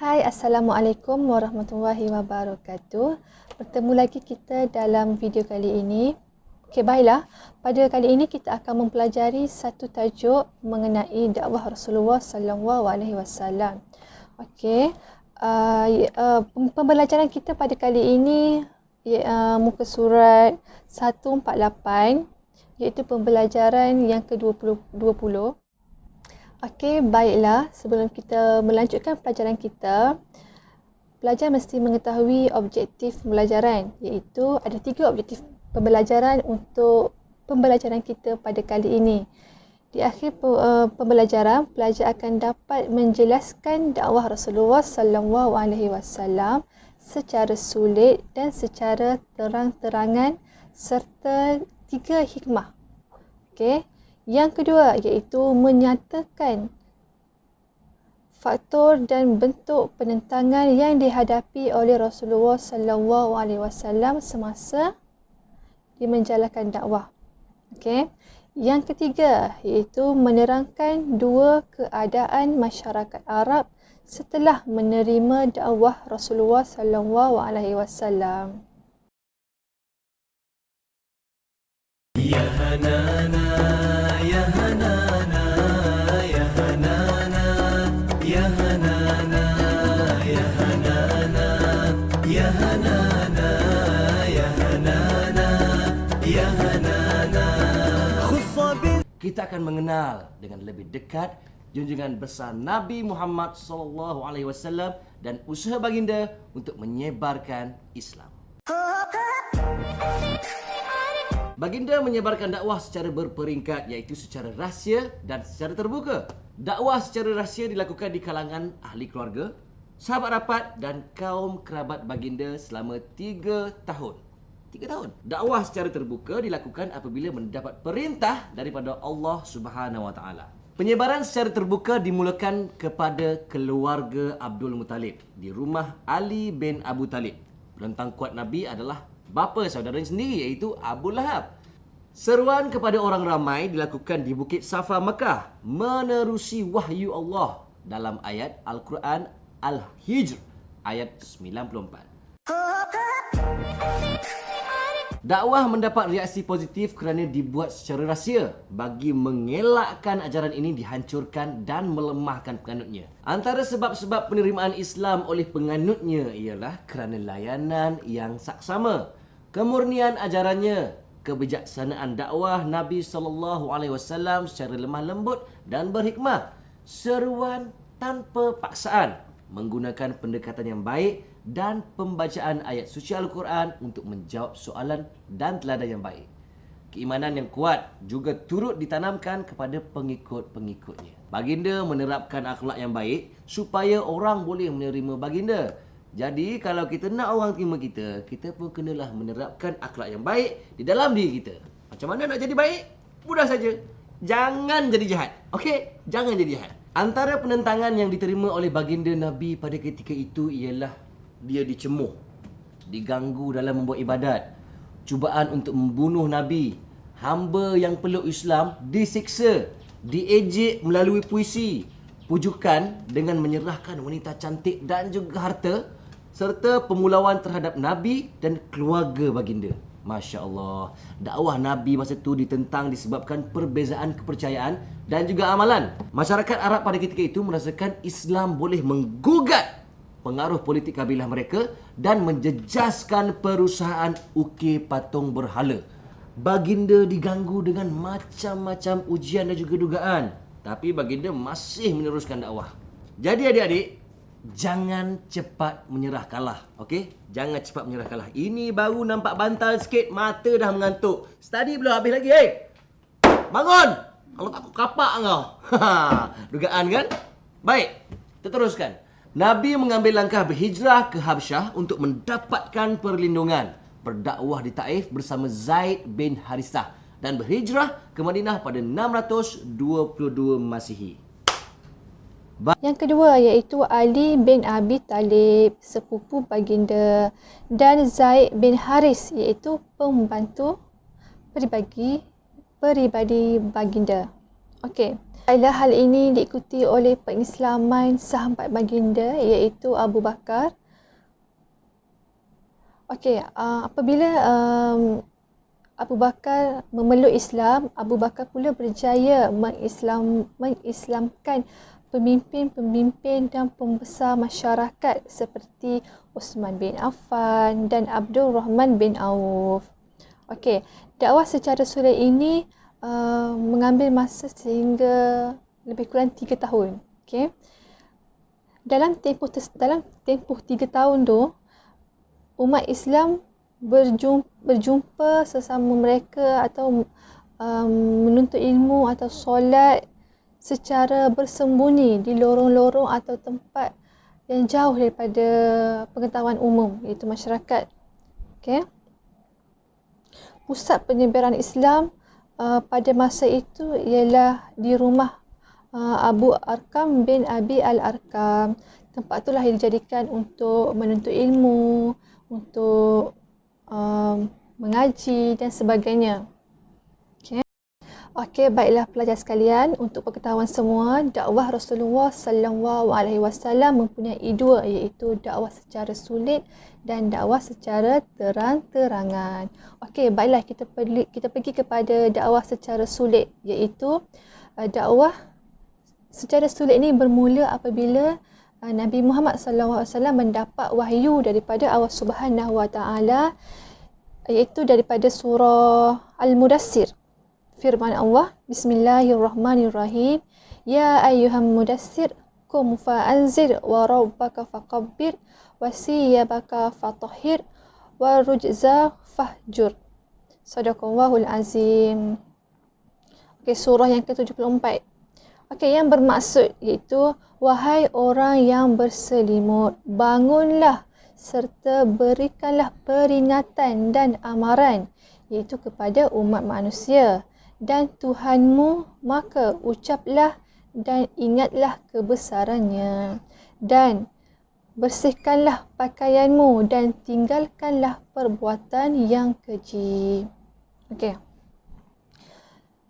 Hai, Assalamualaikum warahmatullahi wabarakatuh. Bertemu lagi kita dalam video kali ini. Okey, baiklah. Pada kali ini kita akan mempelajari satu tajuk mengenai dakwah Rasulullah sallallahu alaihi wasallam. Okey. Pembelajaran kita pada kali ini muka surat 148, iaitu pembelajaran yang ke-20. Okey, baiklah. Sebelum kita melanjutkan pelajaran kita, pelajar mesti mengetahui objektif pembelajaran, iaitu ada 3 objektif pembelajaran untuk pembelajaran kita pada kali ini. Di akhir pembelajaran, pelajar akan dapat menjelaskan dakwah Rasulullah sallallahu alaihi wasallam secara sulit dan secara terang-terangan serta 3 hikmah. Okey. Yang kedua iaitu menyatakan faktor dan bentuk penentangan yang dihadapi oleh Rasulullah sallallahu alaihi wasallam semasa dia menjalankan dakwah. Okey. Yang ketiga iaitu menerangkan 2 keadaan masyarakat Arab setelah menerima dakwah Rasulullah sallallahu alaihi wasallam. Ya Hanana, ya Hanana, ya Hanana, ya Hanana, ya Hanana, ya Hanana, ya Hanana, ya Hanana. Kita akan mengenal dengan lebih dekat junjungan besar Nabi Muhammad SAW dan usaha baginda untuk menyebarkan Islam. Baginda menyebarkan dakwah secara berperingkat, iaitu secara rahsia dan secara terbuka. Dakwah secara rahsia dilakukan di kalangan ahli keluarga, sahabat rapat dan kaum kerabat baginda selama 3 tahun. 3 tahun. Dakwah secara terbuka dilakukan apabila mendapat perintah daripada Allah Subhanahu Wa Taala. Penyebaran secara terbuka dimulakan kepada keluarga Abdul Muttalib di rumah Ali bin Abu Talib. Penentang kuat Nabi adalah bapa saudaranya sendiri, iaitu Abu Lahab. Seruan kepada orang ramai dilakukan di Bukit Safa Mekah menerusi wahyu Allah dalam ayat Al-Quran Al-Hijr ayat 94. Dakwah mendapat reaksi positif kerana dibuat secara rahsia bagi mengelakkan ajaran ini dihancurkan dan melemahkan penganutnya. Antara sebab-sebab penerimaan Islam oleh penganutnya ialah kerana layanan yang saksama, kemurnian ajarannya, kebijaksanaan dakwah Nabi SAW secara lemah lembut dan berhikmah, seruan tanpa paksaan, menggunakan pendekatan yang baik dan pembacaan ayat suci Al-Quran untuk menjawab soalan dan teladan yang baik. Keimanan yang kuat juga turut ditanamkan kepada pengikut-pengikutnya. Baginda menerapkan akhlak yang baik supaya orang boleh menerima baginda. Jadi kalau kita nak orang terima kita, kita pun kenalah menerapkan akhlak yang baik di dalam diri kita. Macam mana nak jadi baik? Mudah saja. Jangan jadi jahat. Okey? Jangan jadi jahat. Antara penentangan yang diterima oleh baginda Nabi pada ketika itu ialah dia dicemuh, diganggu dalam membuat ibadat, cubaan untuk membunuh Nabi, hamba yang peluk Islam disiksa, diejek melalui puisi, pujukan dengan menyerahkan wanita cantik dan juga harta, serta pemulauan terhadap Nabi dan keluarga baginda. Masya Allah, dakwah Nabi masa itu ditentang disebabkan perbezaan kepercayaan dan juga amalan. Masyarakat Arab pada ketika itu merasakan Islam boleh menggugat pengaruh politik kabilah mereka dan menjejaskan perusahaan ukir patung berhala. Baginda diganggu dengan macam-macam ujian dan juga dugaan, tapi baginda masih meneruskan dakwah. Jadi adik-adik, jangan cepat menyerah kalah. Okey? Jangan cepat menyerah kalah. Ini baru nampak bantal sikit, mata dah mengantuk. Study belum habis lagi, bangun! Kalau tak aku kapak kau. Dugaan kan? Baik, kita teruskan. Nabi mengambil langkah berhijrah ke Habsyah untuk mendapatkan perlindungan, berdakwah di Taif bersama Zaid bin Harithah dan berhijrah ke Madinah pada 622 Masihi. Yang kedua iaitu Ali bin Abi Talib, sepupu baginda, dan Zaid bin Haris iaitu pembantu peribadi baginda. Okey. Hal ini diikuti oleh pengislaman sahabat baginda iaitu Abu Bakar. Apabila Abu Bakar memeluk Islam, Abu Bakar pula berjaya mengislamkan pemimpin-pemimpin dan pembesar masyarakat seperti Uthman bin Affan dan Abdul Rahman bin Auf. Dakwah secara sulit ini mengambil masa sehingga lebih kurang 3 tahun. Dalam tempoh 3 tahun tu, umat Islam berjumpa sesama mereka atau menuntut ilmu atau solat secara bersembunyi di lorong-lorong atau tempat yang jauh daripada pengetahuan umum, iaitu masyarakat. Pusat penyebaran Islam pada masa itu ialah di rumah Abu Arkam bin Abi Al-Arkam. Tempat itulah yang dijadikan untuk menuntut ilmu, untuk mengaji dan sebagainya. Baiklah pelajar sekalian, untuk pengetahuan semua, dakwah Rasulullah sallallahu alaihi wasallam mempunyai dua, iaitu dakwah secara sulit dan dakwah secara terang-terangan. Baiklah kita pergi kepada dakwah secara sulit, iaitu dakwah secara sulit ini bermula apabila Nabi Muhammad sallallahu alaihi wasallam mendapat wahyu daripada Allah Subhanahu wa taala, iaitu daripada surah Al-Mudassir. Firman Allah, Bismillahirrahmanirrahim. Ya ayyuhal mudassir, qum fa'anzir wa rabbaka fakabbir wa siyabaka fatahhir wa rujza fahjur. Sadaqallahul azim. Surah yang ke-74. Yang bermaksud iaitu, wahai orang yang berselimut, bangunlah serta berikanlah peringatan dan amaran, iaitu kepada umat manusia dan Tuhanmu, maka ucaplah dan ingatlah kebesarannya, dan bersihkanlah pakaianmu dan tinggalkanlah perbuatan yang keji.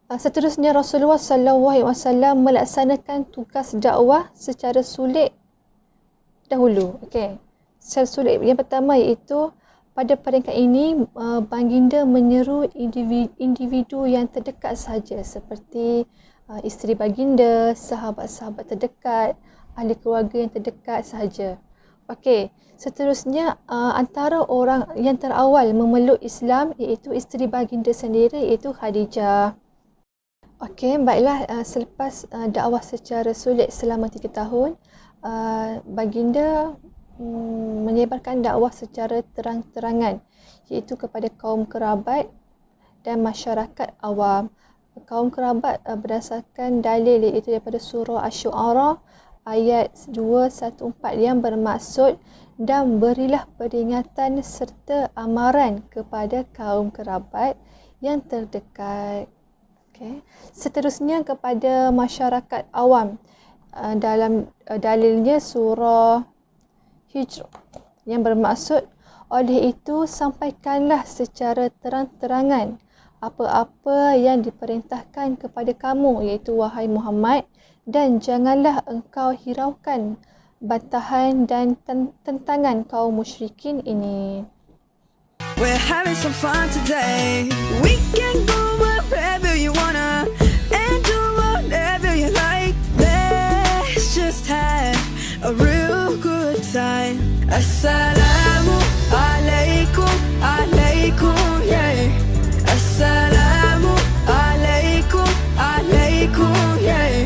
Seterusnya Rasulullah SAW melaksanakan tugas dakwah secara sulit dahulu. Secara sulit yang pertama iaitu, pada peringkat ini baginda menyeru individu yang terdekat sahaja, seperti isteri baginda, sahabat-sahabat terdekat, ahli keluarga yang terdekat sahaja. Seterusnya antara orang yang terawal memeluk Islam iaitu isteri baginda sendiri, iaitu Khadijah. Baiklah, selepas dakwah secara sulit selama 3 tahun, baginda menyebarkan dakwah secara terang-terangan, iaitu kepada kaum kerabat dan masyarakat awam. Kaum kerabat berdasarkan dalil iaitu daripada surah Asy-Syu'ara ayat 214 yang bermaksud, dan berilah peringatan serta amaran kepada kaum kerabat yang terdekat. Seterusnya kepada masyarakat awam, dalam dalilnya surah Hijr yang bermaksud, oleh itu sampaikanlah secara terang-terangan apa-apa yang diperintahkan kepada kamu, iaitu wahai Muhammad, dan janganlah engkau hiraukan bantahan dan tentangan kaum musyrikin ini. We're having some fun today. We can go wherever you wanna and do whatever you like. Let's just have a real good time. Assalamu alaikum, alaikum, yeah. Assalamu alaikum, alaikum, yeah.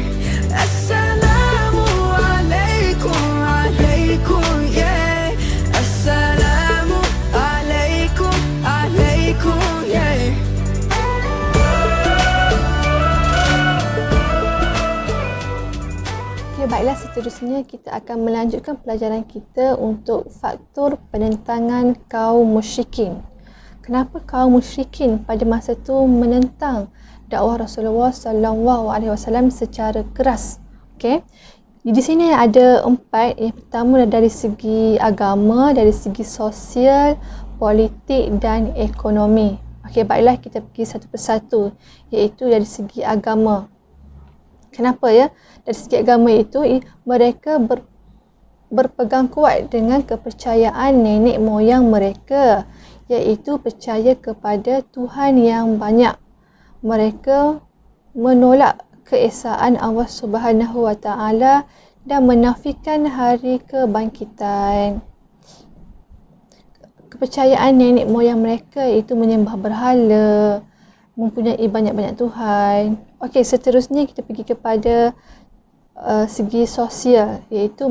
Assalamu alaikum, alaikum, yeah. Assalamu alaikum, alaikum, yeah. Baiklah, seterusnya kita akan melanjutkan pelajaran kita untuk faktor penentangan kaum musyrikin. Kenapa kaum musyrikin pada masa itu menentang dakwah Rasulullah SAW secara keras? Di sini ada 4. Yang pertama dari segi agama, dari segi sosial, politik dan ekonomi. Baiklah kita pergi satu persatu, iaitu dari segi agama. Kenapa ya? Dari segi agama itu, mereka berpegang kuat dengan kepercayaan nenek moyang mereka, iaitu percaya kepada Tuhan yang banyak. Mereka menolak keesaan Allah Subhanahu Wa Taala dan menafikan hari kebangkitan. Kepercayaan nenek moyang mereka itu menyembah berhala, mempunyai banyak-banyak Tuhan. Okey, seterusnya kita pergi kepada segi sosial, iaitu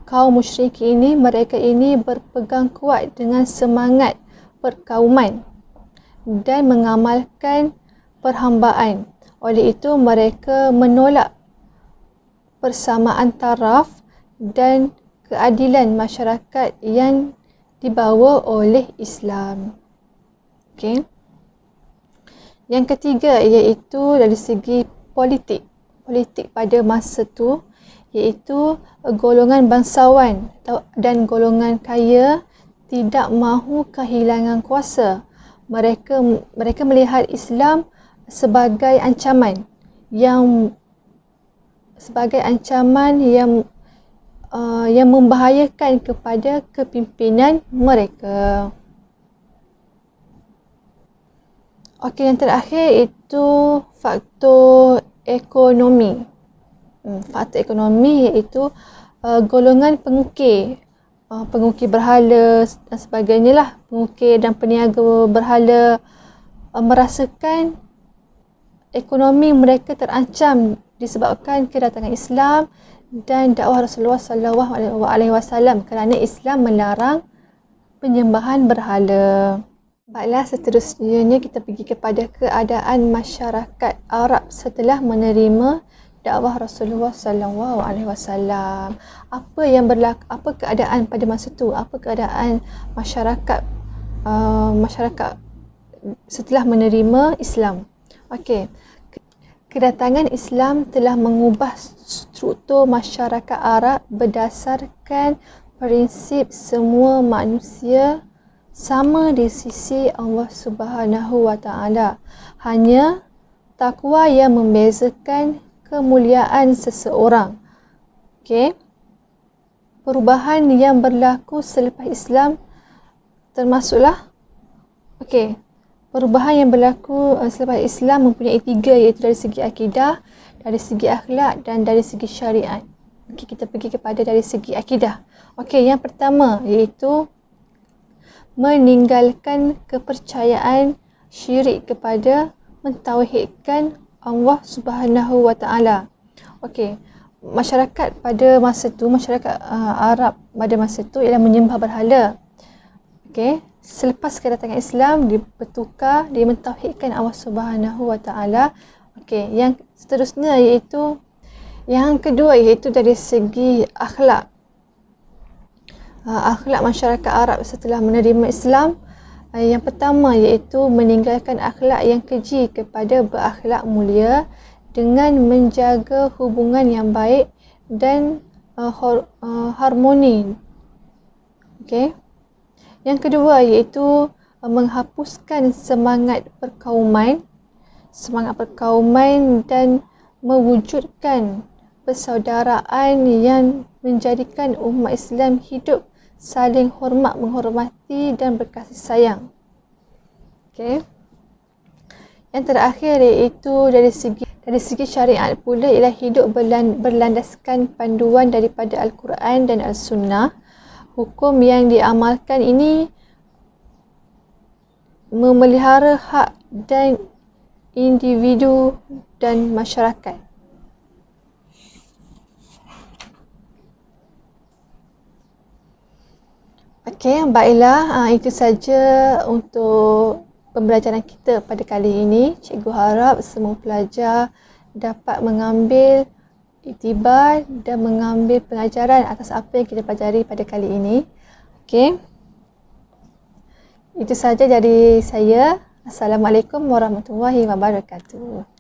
kaum musyrik ini, mereka ini berpegang kuat dengan semangat perkauman dan mengamalkan perhambaan. Oleh itu mereka menolak persamaan taraf dan keadilan masyarakat yang dibawa oleh Islam. Okey. Yang ketiga iaitu dari segi politik pada masa tu, iaitu golongan bangsawan dan golongan kaya tidak mahu kehilangan kuasa. Mereka melihat Islam sebagai ancaman yang membahayakan kepada kepimpinan mereka. Okey, yang terakhir itu faktor ekonomi. Faktor ekonomi iaitu golongan pengukir berhala dan sebagainya lah. Pengukir dan peniaga berhala merasakan ekonomi mereka terancam disebabkan kedatangan Islam dan dakwah Rasulullah SAW, kerana Islam melarang penyembahan berhala. Baiklah, seterusnya kita pergi kepada keadaan masyarakat Arab setelah menerima dakwah Rasulullah SAW. Apa keadaan pada masa tu? Apa keadaan masyarakat setelah menerima Islam? Okey. Kedatangan Islam telah mengubah struktur masyarakat Arab berdasarkan prinsip semua manusia sama di sisi Allah Subhanahu Wa Taala. Hanya takwa yang membezakan kemuliaan seseorang. Okey. Perubahan yang berlaku selepas Islam termasuklah perubahan yang berlaku selepas Islam mempunyai 3, iaitu dari segi akidah, dari segi akhlak dan dari segi syariat. Okey, kita pergi kepada dari segi akidah. Okey, yang pertama iaitu meninggalkan kepercayaan syirik kepada mentauhidkan Allah Subhanahu Wa Taala. Okey, masyarakat pada masa tu, masyarakat Arab pada masa tu ialah menyembah berhala. Okey, selepas kedatangan Islam dipertukar, dia mentauhidkan Allah Subhanahu Wa Taala. Okey, yang seterusnya iaitu yang kedua iaitu dari segi akhlak. Akhlak masyarakat Arab setelah menerima Islam, yang pertama iaitu meninggalkan akhlak yang keji kepada berakhlak mulia dengan menjaga hubungan yang baik dan harmoni. Okey. Yang kedua iaitu menghapuskan semangat perkauman dan mewujudkan persaudaraan yang menjadikan umat Islam hidup saling hormat, menghormati dan berkasih sayang. Okey. Yang terakhir iaitu dari segi syariat pula ialah hidup berlandaskan panduan daripada Al-Quran dan Al-Sunnah. Hukum yang diamalkan ini memelihara hak dan individu dan masyarakat. Okey, baiklah, itu saja untuk pembelajaran kita pada kali ini. Cikgu harap semua pelajar dapat mengambil iktibar dan mengambil pengajaran atas apa yang kita pelajari pada kali ini. Okey. Itu saja dari saya. Assalamualaikum warahmatullahi wabarakatuh.